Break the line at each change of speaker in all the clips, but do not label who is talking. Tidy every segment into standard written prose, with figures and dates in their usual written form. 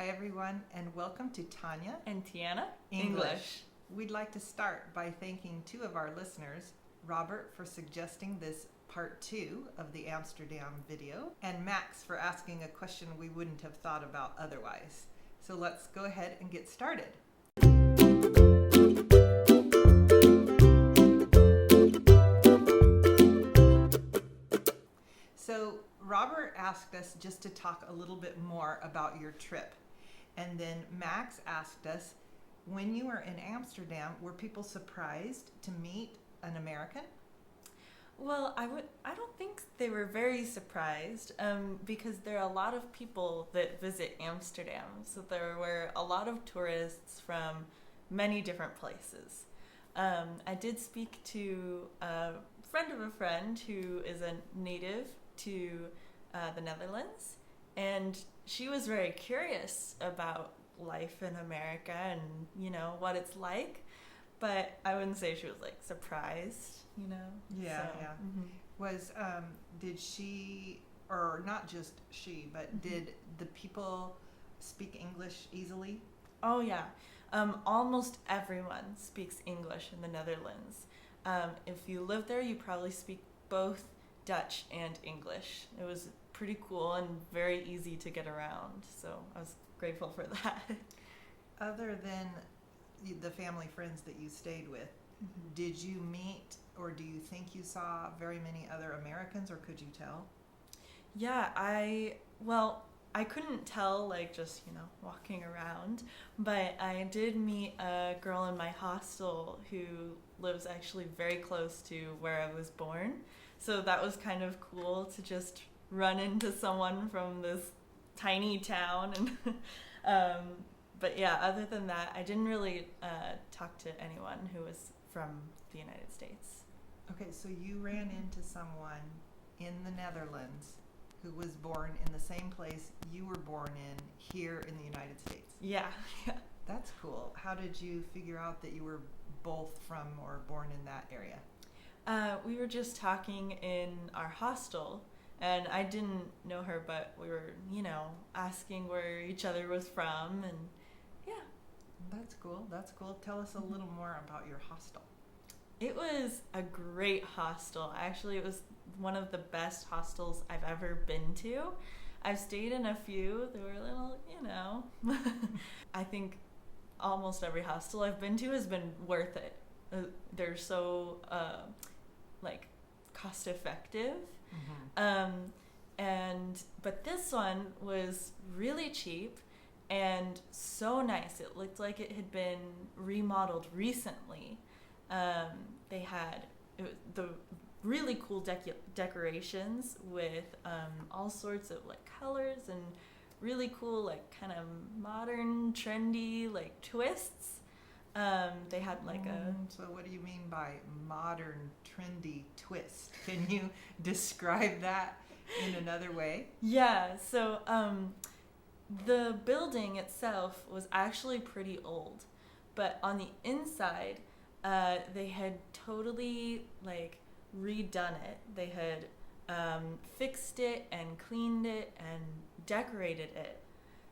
Hi everyone, and welcome to Tanya
And Tianna,
English. We'd like to start by thanking two of our listeners, Robert for suggesting this part 2 of the Amsterdam video, and Max for asking a question we wouldn't have thought about otherwise. So let's go ahead and get started. So Robert asked us just to talk a little bit more about your trip. And then Max asked us, when you were in Amsterdam, were people surprised to meet an American?
Well, I don't think they were very surprised because there are a lot of people that visit Amsterdam. So there were a lot of tourists from many different places. I did speak to a friend of a friend who is a native to the Netherlands, and she was very curious about life in America and, what it's like. But I wouldn't say she was, surprised,
Yeah,
So,
yeah.
mhm.
Did she, or not just she, but did the people speak English easily?
Oh, yeah. Almost everyone speaks English in the Netherlands. If you live there, you probably speak both Dutch and English. It was pretty cool and very easy to get around, so I was grateful for that.
Other than the family friends that you stayed with, did you meet or do you think you saw very many other Americans, or could you tell?
Yeah, I couldn't tell, just, walking around, but I did meet a girl in my hostel who lives actually very close to where I was born. So that was kind of cool to just run into someone from this tiny town. And but yeah, other than that, I didn't really talk to anyone who was from the United States.
Okay, so you ran into someone in the Netherlands who was born in the same place you were born in here in the United States.
Yeah.
That's cool. How did you figure out that you were both from or born in that area?
We were just talking in our hostel, and I didn't know her, but we were, asking where each other was from, and yeah.
That's cool. That's cool. Tell us a little more about your hostel.
It was a great hostel. Actually, it was one of the best hostels I've ever been to. I've stayed in a few. They were a little, I think almost every hostel I've been to has been worth it. They're so, cost effective. But this one was really cheap and so nice. It looked like it had been remodeled recently. They had the really cool decorations with all sorts of colors and really cool kind of modern trendy twists. They had
So what do you mean by modern trendy twist? Can you describe that in another way?
Yeah, so the building itself was actually pretty old, but on the inside they had totally redone it. They had fixed it and cleaned it and decorated it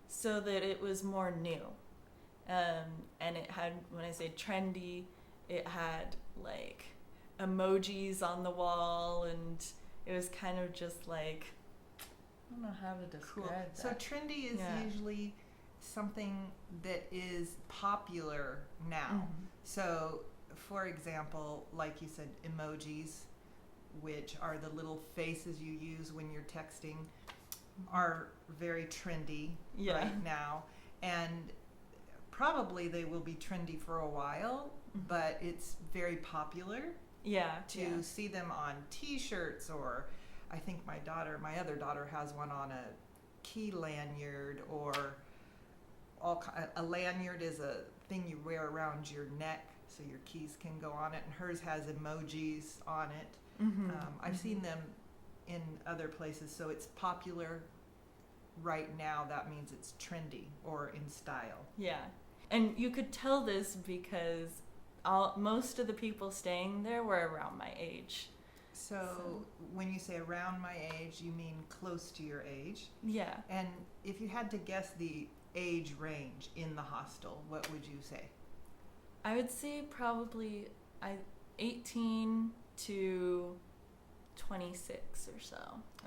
so that it was more new. And it had, when I say trendy, it had emojis on the wall, and it was kind of just I don't know how to describe that.
So trendy is usually something that is popular now. So, for example, like you said, emojis, which are the little faces you use when you're texting, are very trendy right now. And probably they will be trendy for a while, but it's very popular to see them on t-shirts, or I think my other daughter has one on a key lanyard, or a lanyard is a thing you wear around your neck so your keys can go on it, and hers has emojis on it. I've seen them in other places, so it's popular right now. That means it's trendy or in style.
Yeah. And you could tell this because most of the people staying there were around my age.
So when you say around my age, you mean close to your age?
Yeah.
And if you had to guess the age range in the hostel? What would you say?
I would say probably 18 to 26 or so.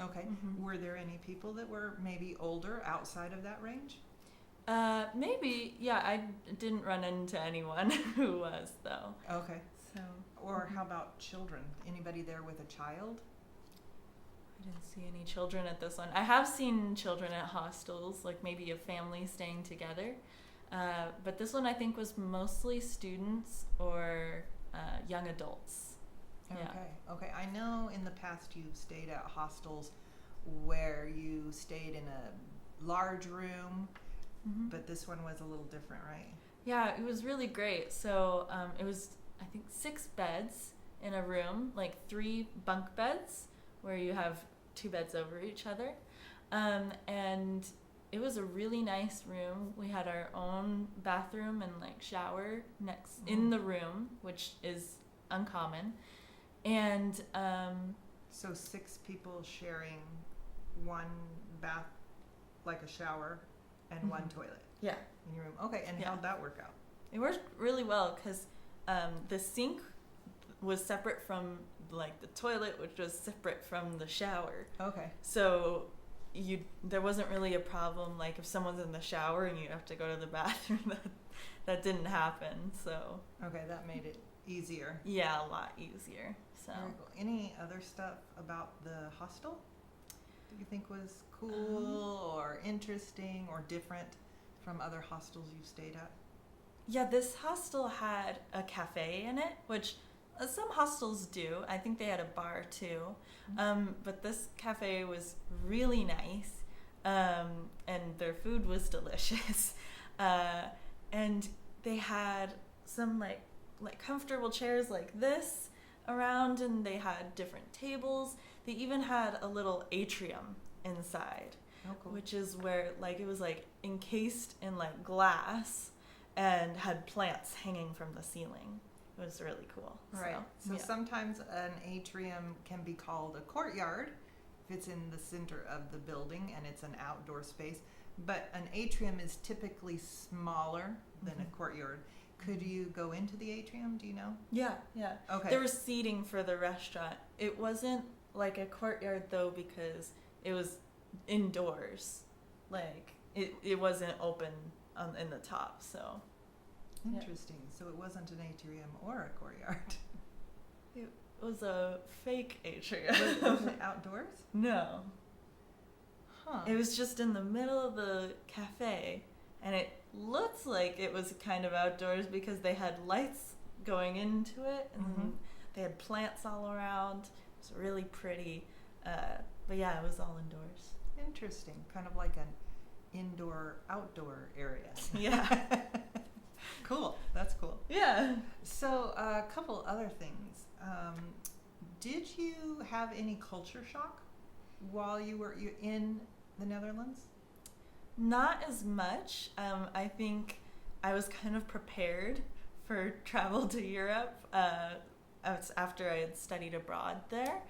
Okay. Were there any people that were maybe older outside of that range?
Maybe, yeah, I didn't run into anyone who was, though.
Okay.
So.
Or how about children? Anybody there with a child?
I didn't see any children at this one. I have seen children at hostels, like maybe a family staying together. But this one I think was mostly students or young adults.
Okay.
Yeah.
Okay. I know in the past you've stayed at hostels where you stayed in a large room, but this one was a little different, right?
Yeah, it was really great. So it was, I think, 6 beds in a room, like 3 bunk beds where you have 2 beds over each other. And it was a really nice room. We had our own bathroom and like shower next in the room, which is uncommon. And
so 6 people sharing one bath, like a shower, and one toilet.
Yeah.
In your room. Okay, and how'd that work out?
It worked really well because the sink was separate from like the toilet, which was separate from the shower.
Okay.
So there wasn't really a problem like if someone's in the shower and you have to go to the bathroom. that didn't happen. So
okay, that made it easier.
Yeah, a lot easier. So
very cool. Any other stuff about the hostel that you think was cool or interesting or different from other hostels you've stayed at?
Yeah, this hostel had a cafe in it, which some hostels do. I think they had a bar too. But this cafe was really nice, and their food was delicious. And they had some like comfortable chairs like this around, and they had different tables. They even had a little atrium inside,
cool.
Which is where like it was like encased in like glass and had plants hanging from the ceiling. It was really cool.
Right. So sometimes an atrium can be called a courtyard if it's in the center of the building and it's an outdoor space. But an atrium is typically smaller than a courtyard. Could you go into the atrium? Do you know?
Yeah.
Okay.
There was seating for the restaurant. It wasn't like a courtyard though because it was indoors. Like it wasn't open in the top. So.
Interesting. So it wasn't an atrium or a courtyard.
It was a fake atrium.
Was it outdoors?
No.
Huh.
It was just in the middle of the cafe, and it looks like it was kind of outdoors because they had lights going into it, and they had plants all around. It was really pretty. But yeah, it was all indoors.
Interesting. Kind of like an indoor-outdoor area.
Yeah.
Cool. That's cool.
Yeah.
So a couple other things. Did you have any culture shock while you were in the Netherlands?
Not as much. I think I was kind of prepared for travel to Europe after I had studied abroad there.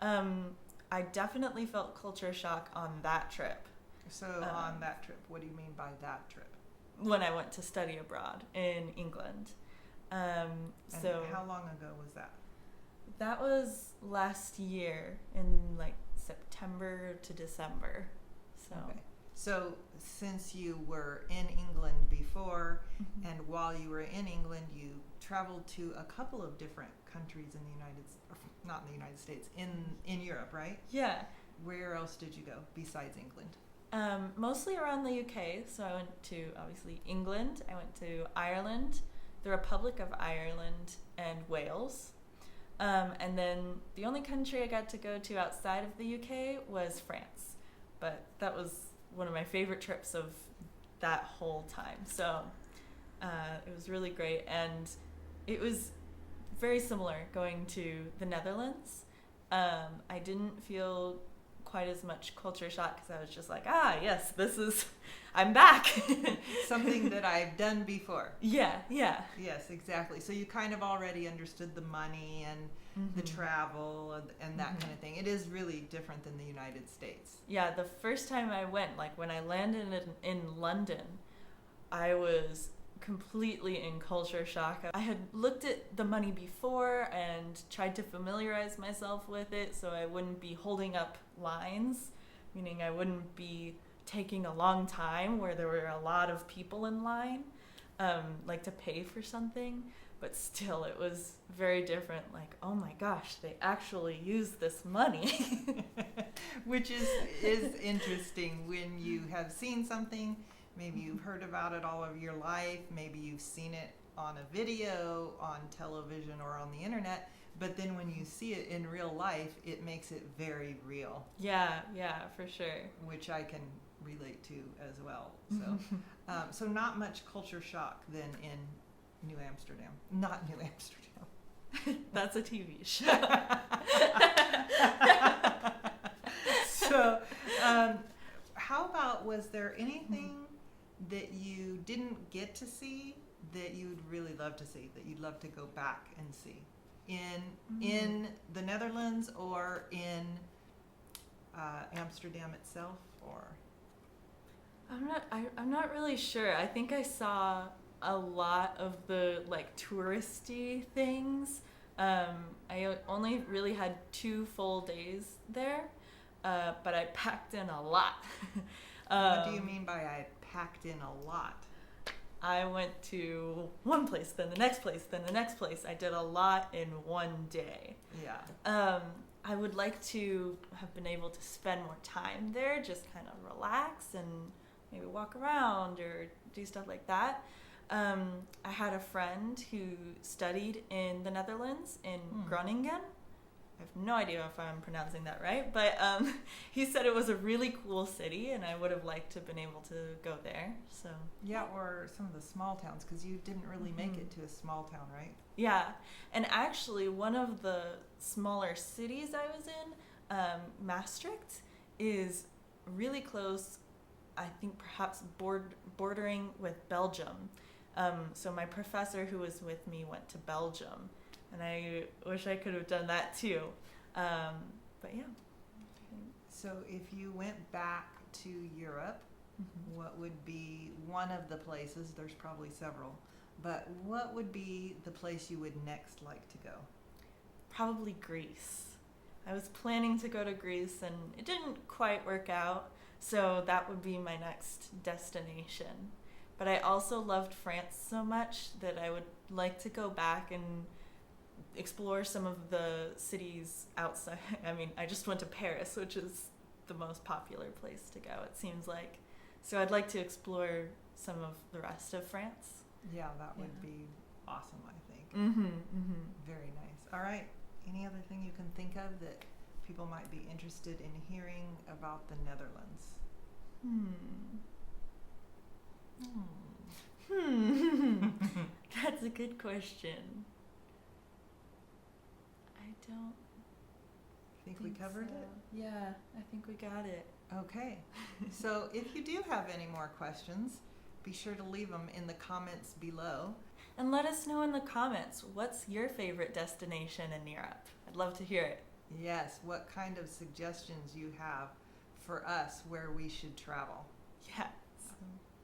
I definitely felt culture shock on that trip.
So on that trip, what do you mean by that trip?
When I went to study abroad in England. So
how long ago was that?
That was last year in like September to December. So
okay. So since you were in England before and while you were in England you traveled to a couple of different countries in the not in the United States, in Europe, right?
Yeah.
Where else did you go besides England?
Mostly around the UK. So I went to, obviously, England. I went to Ireland, the Republic of Ireland, and Wales. And then the only country I got to go to outside of the UK was France. But that was one of my favorite trips of that whole time. So it was really great. And it was very similar going to the Netherlands. I didn't feel quite as much culture shock because I was just like, yes, this is, I'm back.
Something that I've done before.
Yeah.
Yes, exactly. So you kind of already understood the money and the travel and that kind of thing. It is really different than the United States.
Yeah, the first time I went, like when I landed in London, I was completely in culture shock. I had looked at the money before and tried to familiarize myself with it so I wouldn't be holding up lines, meaning I wouldn't be taking a long time where there were a lot of people in line, like to pay for something. But still, it was very different. Like, oh my gosh, they actually use this money.
Which is interesting when you have seen something. Maybe you've heard about it all of your life. Maybe you've seen it on a video, on television, or on the internet. But then when you see it in real life, it makes it very real.
Yeah, for sure.
Which I can relate to as well. So, so not much culture shock then in New Amsterdam. Not New Amsterdam.
That's a TV show.
So, how about, was there anything that you didn't get to see that you'd really love to see, that you'd love to go back and see in the Netherlands or in Amsterdam itself? Or
I'm not really sure. I think I saw a lot of the like touristy things. I only really had 2 full days there, but I packed in a lot.
What do you mean by I packed in a lot?
I went to one place, then the next place, then the next place. I did a lot in one day.
Yeah.
I would like to have been able to spend more time there, just kind of relax and maybe walk around or do stuff like that. I had a friend who studied in the Netherlands, in Groningen. I have no idea if I'm pronouncing that right, but he said it was a really cool city, and I would have liked to have been able to go there. So
yeah, or some of the small towns, because you didn't really make it to a small town, right?
Yeah, and actually one of the smaller cities I was in, Maastricht, is really close, I think perhaps bordering with Belgium. So my professor who was with me went to Belgium, and I wish I could have done that too. But yeah.
So if you went back to Europe, what would be one of the places, there's probably several, but what would be the place you would next like to go?
Probably Greece. I was planning to go to Greece and it didn't quite work out, so that would be my next destination. But I also loved France so much that I would like to go back and explore some of the cities outside. I mean, I just went to Paris, which is the most popular place to go, it seems like. So I'd like to explore some of the rest of France.
Yeah, that would be awesome, I think. Very nice. All right. Any other thing you can think of that people might be interested in hearing about the Netherlands?
That's a good question. I don't
think we covered it?
Yeah, I think we got it.
Okay. So if you do have any more questions, be sure to leave them in the comments below.
And let us know in the comments, what's your favorite destination in Europe? I'd love to hear it.
Yes, what kind of suggestions you have for us where we should travel.
Yeah.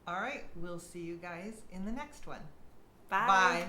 All right, we'll see you guys in the next one.
Bye.
Bye.